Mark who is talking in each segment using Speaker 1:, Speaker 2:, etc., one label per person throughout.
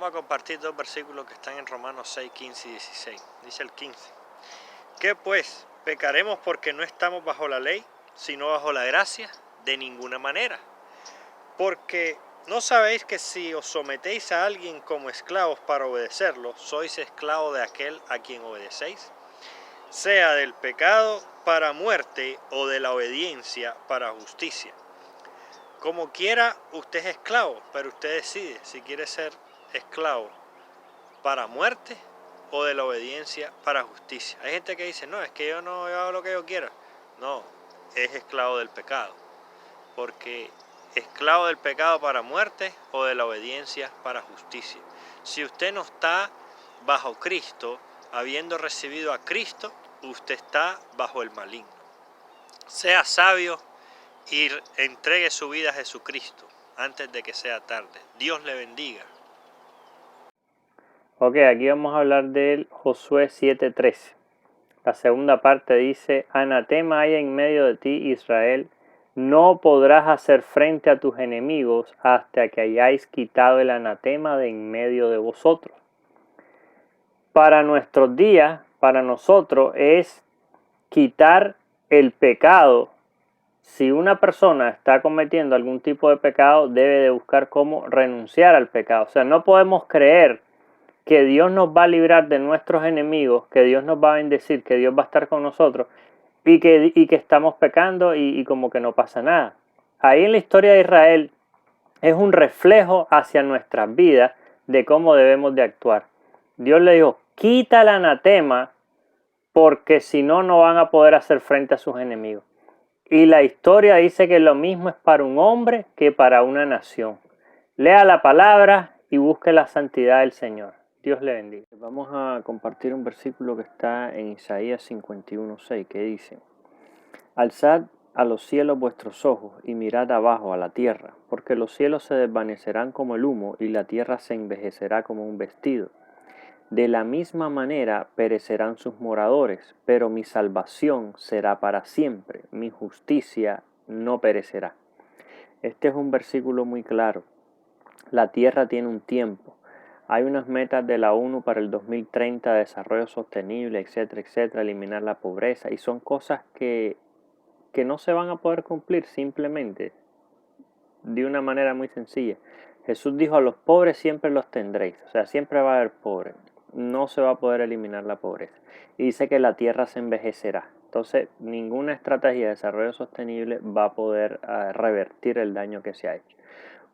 Speaker 1: vamos a compartir dos versículos que están en Romanos 6, 15 y 16. Dice el 15. ¿Qué pues? ¿Pecaremos porque no estamos bajo la ley, sino bajo la gracia? De ninguna manera. Porque ¿no sabéis que si os sometéis a alguien como esclavos para obedecerlo, sois esclavos de aquel a quien obedecéis? Sea del pecado para muerte o de la obediencia para justicia. Como quiera, usted es esclavo, pero usted decide si quiere ser esclavo para muerte o de la obediencia para justicia. Hay gente que dice, no, es que yo hago lo que yo quiera. No, es esclavo del pecado. Porque esclavo del pecado para muerte o de la obediencia para justicia. Si usted no está bajo Cristo, habiendo recibido a Cristo, usted está bajo el maligno. Sea sabio y entregue su vida a Jesucristo antes de que sea tarde. Dios le bendiga.
Speaker 2: Ok, aquí vamos a hablar del Josué 7:13. La segunda parte dice, anatema hay en medio de ti, Israel, no podrás hacer frente a tus enemigos hasta que hayáis quitado el anatema de en medio de vosotros. Para nuestros días, para nosotros, es quitar el pecado. Si una persona está cometiendo algún tipo de pecado, debe de buscar cómo renunciar al pecado. O sea, no podemos creer que Dios nos va a librar de nuestros enemigos, que Dios nos va a bendecir, que Dios va a estar con nosotros y que estamos pecando y como que no pasa nada. Ahí en la historia de Israel es un reflejo hacia nuestras vidas de cómo debemos de actuar. Dios le dijo, quita el anatema porque si no, no van a poder hacer frente a sus enemigos. Y la historia dice que lo mismo es para un hombre que para una nación. Lea la palabra y busque la santidad del Señor. Dios le bendiga. Vamos a compartir un versículo que está en Isaías 51:6 que dice, alzad a los cielos vuestros ojos y mirad abajo a la tierra, porque los cielos se desvanecerán como el humo y la tierra se envejecerá como un vestido. De la misma manera perecerán sus moradores, pero mi salvación será para siempre, mi justicia no perecerá. Este es un versículo muy claro. La tierra tiene un tiempo. Hay unas metas de la ONU para el 2030, desarrollo sostenible, etcétera, etcétera, eliminar la pobreza, y son cosas que no se van a poder cumplir simplemente de una manera muy sencilla. Jesús dijo, a los pobres siempre los tendréis, o sea, siempre va a haber pobres. No se va a poder eliminar la pobreza. Y dice que la tierra se envejecerá. Entonces, ninguna estrategia de desarrollo sostenible va a poder revertir el daño que se ha hecho.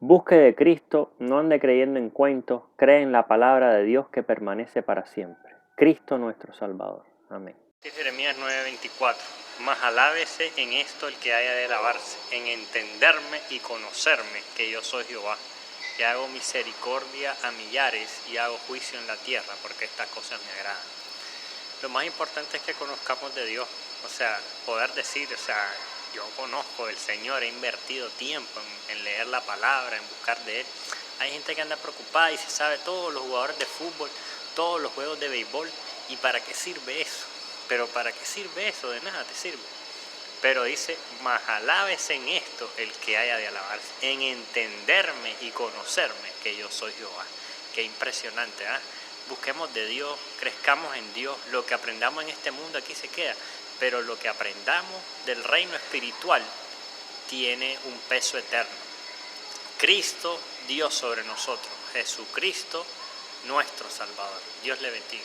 Speaker 2: Busque de Cristo, no ande creyendo en cuentos, cree en la palabra de Dios que permanece para siempre. Cristo nuestro Salvador. Amén.
Speaker 1: Jeremías 9:24. Mas alábese en esto el que haya de alabarse, en entenderme y conocerme que yo soy Jehová, que hago misericordia a millares y hago juicio en la tierra, porque estas cosas me agradan. Lo más importante es que conozcamos de Dios, o sea, poder decir, yo conozco del Señor, he invertido tiempo en leer la palabra, en buscar de Él. Hay gente que anda preocupada y se sabe todos los jugadores de fútbol, todos los juegos de béisbol, ¿y para qué sirve eso? Pero ¿para qué sirve eso? De nada te sirve. Pero dice, mas alábese en esto el que haya de alabarse, en entenderme y conocerme que yo soy Jehová. Qué impresionante, ¿ah? Busquemos de Dios, crezcamos en Dios, lo que aprendamos en este mundo aquí se queda, pero lo que aprendamos del reino espiritual tiene un peso eterno. Cristo, Dios sobre nosotros, Jesucristo, nuestro Salvador. Dios le bendiga.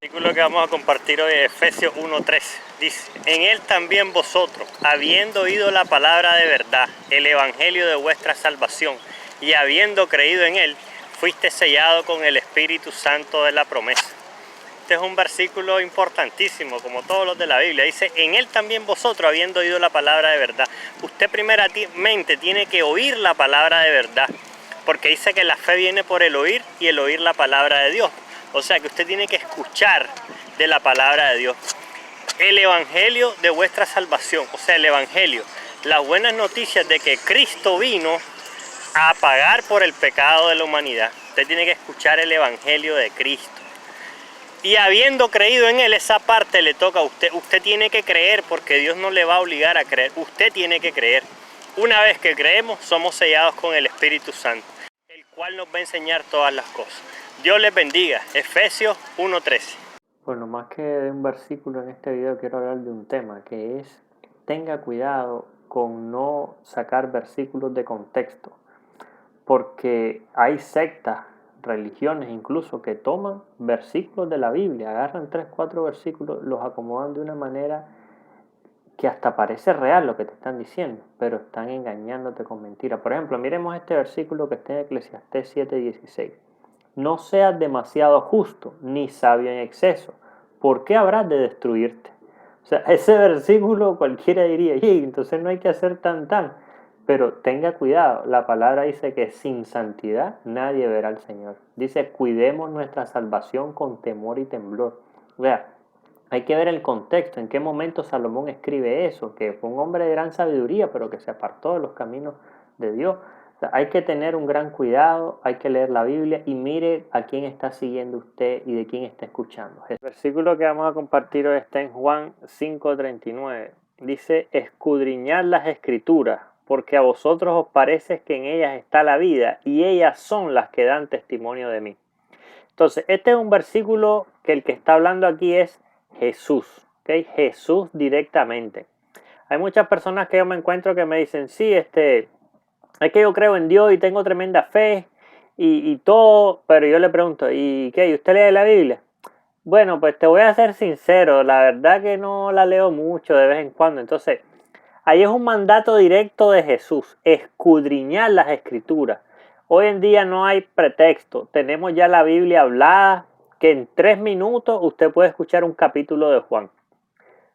Speaker 1: El versículo que vamos a compartir hoy es Efesios 1:13. Dice, en Él también vosotros, habiendo oído la palabra de verdad, el evangelio de vuestra salvación, y habiendo creído en Él, fuiste sellado con el Espíritu Santo de la promesa. Este es un versículo importantísimo, como todos los de la Biblia. Dice, en Él también vosotros, habiendo oído la palabra de verdad. Usted primeramente tiene que oír la palabra de verdad, porque dice que la fe viene por el oír y el oír la palabra de Dios. O sea que usted tiene que escuchar de la palabra de Dios. El evangelio de vuestra salvación, o sea, el evangelio, las buenas noticias de que Cristo vino a pagar por el pecado de la humanidad. Usted tiene que escuchar el evangelio de Cristo. Y habiendo creído en Él, esa parte le toca a usted. Usted tiene que creer porque Dios no le va a obligar a creer. Usted tiene que creer. Una vez que creemos, somos sellados con el Espíritu Santo, el cual nos va a enseñar todas las cosas. Dios les bendiga. Efesios 1:13.
Speaker 2: Bueno, más que de un versículo en este video, quiero hablar de un tema que es: tenga cuidado con no sacar versículos de contexto, porque hay sectas, religiones incluso, que toman versículos de la Biblia, agarran 3, 4 versículos, los acomodan de una manera que hasta parece real lo que te están diciendo, pero están engañándote con mentiras. Por ejemplo, miremos este versículo que está en Eclesiastés 7:16. No seas demasiado justo, ni sabio en exceso. ¿Por qué habrás de destruirte? O sea, ese versículo cualquiera diría, y entonces no hay que hacer tan. Pero tenga cuidado, la palabra dice que sin santidad nadie verá al Señor. Dice, cuidemos nuestra salvación con temor y temblor. O sea, hay que ver el contexto, en qué momento Salomón escribe eso, que fue un hombre de gran sabiduría, pero que se apartó de los caminos de Dios. Hay que tener un gran cuidado, hay que leer la Biblia y mire a quién está siguiendo usted y de quién está escuchando. El versículo que vamos a compartir hoy está en Juan 5:39. Dice, escudriñad las Escrituras, porque a vosotros os parece que en ellas está la vida y ellas son las que dan testimonio de mí. Entonces, este es un versículo que el que está hablando aquí es Jesús, ¿okay? Jesús directamente. Hay muchas personas que yo me encuentro que me dicen, sí, es que yo creo en Dios y tengo tremenda fe y todo, pero yo le pregunto, ¿y qué? ¿Y usted lee la Biblia? Bueno, pues te voy a ser sincero, la verdad que no la leo mucho de vez en cuando. Entonces, ahí es un mandato directo de Jesús, escudriñar las Escrituras. Hoy en día no hay pretexto, tenemos ya la Biblia hablada, que en 3 minutos usted puede escuchar un capítulo de Juan.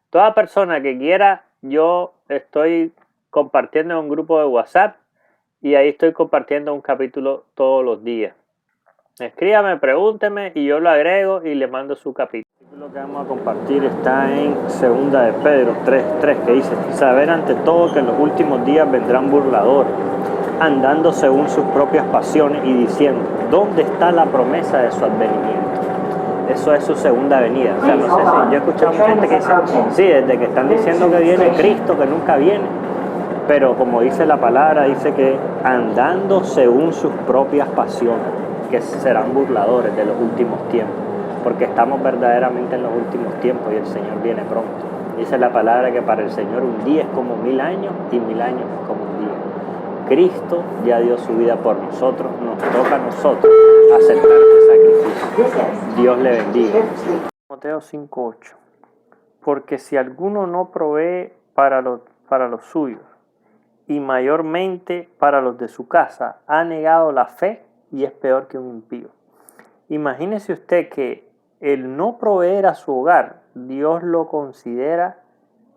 Speaker 2: Toda persona que quiera, yo estoy compartiendo en un grupo de WhatsApp, y ahí estoy compartiendo un capítulo todos los días. Escríbame, pregúnteme y yo lo agrego y le mando su capítulo. Lo que vamos a compartir está en 2 de Pedro 3:3, que dice, saber ante todo que en los últimos días vendrán burladores, andando según sus propias pasiones y diciendo, ¿dónde está la promesa de su advenimiento? Eso es su segunda venida. O sea, no sé si yo he escuchado a mucha gente que dice, sí, desde que están diciendo que viene Cristo, que nunca viene. Pero como dice la palabra, dice que andando según sus propias pasiones, que serán burladores de los últimos tiempos, porque estamos verdaderamente en los últimos tiempos y el Señor viene pronto. Dice la palabra que para el Señor un día es como 1000 años y 1000 años es como un día. Cristo ya dio su vida por nosotros, nos toca a nosotros aceptar este sacrificio. Dios le bendiga. Mateo 5:8. Porque si alguno no provee para los suyos, y mayormente para los de su casa, ha negado la fe y es peor que un impío. Imagínese usted que el no proveer a su hogar, Dios lo considera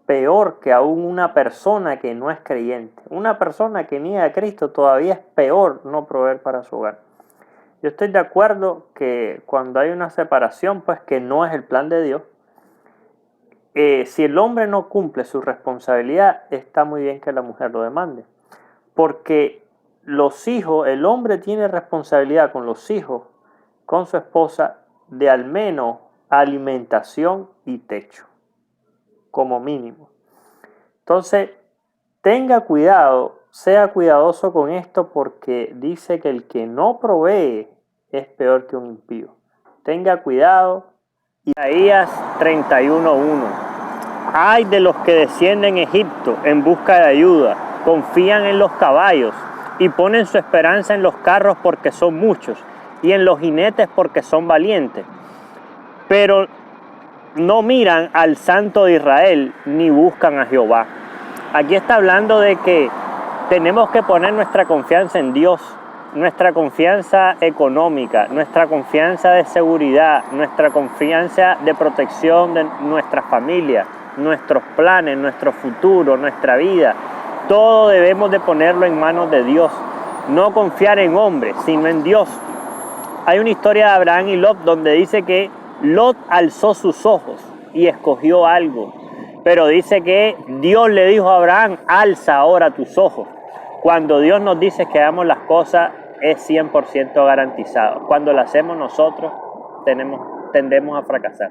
Speaker 2: peor que aún una persona que no es creyente. Una persona que niega a Cristo todavía es peor no proveer para su hogar. Yo estoy de acuerdo que cuando hay una separación, pues que no es el plan de Dios. Si el hombre no cumple su responsabilidad, está muy bien que la mujer lo demande. Porque los hijos, el hombre tiene responsabilidad con los hijos, con su esposa, de al menos alimentación y techo, como mínimo. Entonces, tenga cuidado, sea cuidadoso con esto, porque dice que el que no provee es peor que un impío. Tenga cuidado. Isaías 31:1. Ay de los que descienden a Egipto en busca de ayuda, confían en los caballos y ponen su esperanza en los carros porque son muchos y en los jinetes porque son valientes. Pero no miran al Santo de Israel ni buscan a Jehová. Aquí está hablando de que tenemos que poner nuestra confianza en Dios. Nuestra confianza económica, nuestra confianza de seguridad, nuestra confianza de protección de nuestra familia, nuestros planes, nuestro futuro, nuestra vida. Todo debemos de ponerlo en manos de Dios. No confiar en hombres, sino en Dios. Hay una historia de Abraham y Lot donde dice que Lot alzó sus ojos y escogió algo. Pero dice que Dios le dijo a Abraham, alza ahora tus ojos. Cuando Dios nos dice que hagamos las cosas, es 100% garantizado. Cuando lo hacemos nosotros, tendemos a fracasar.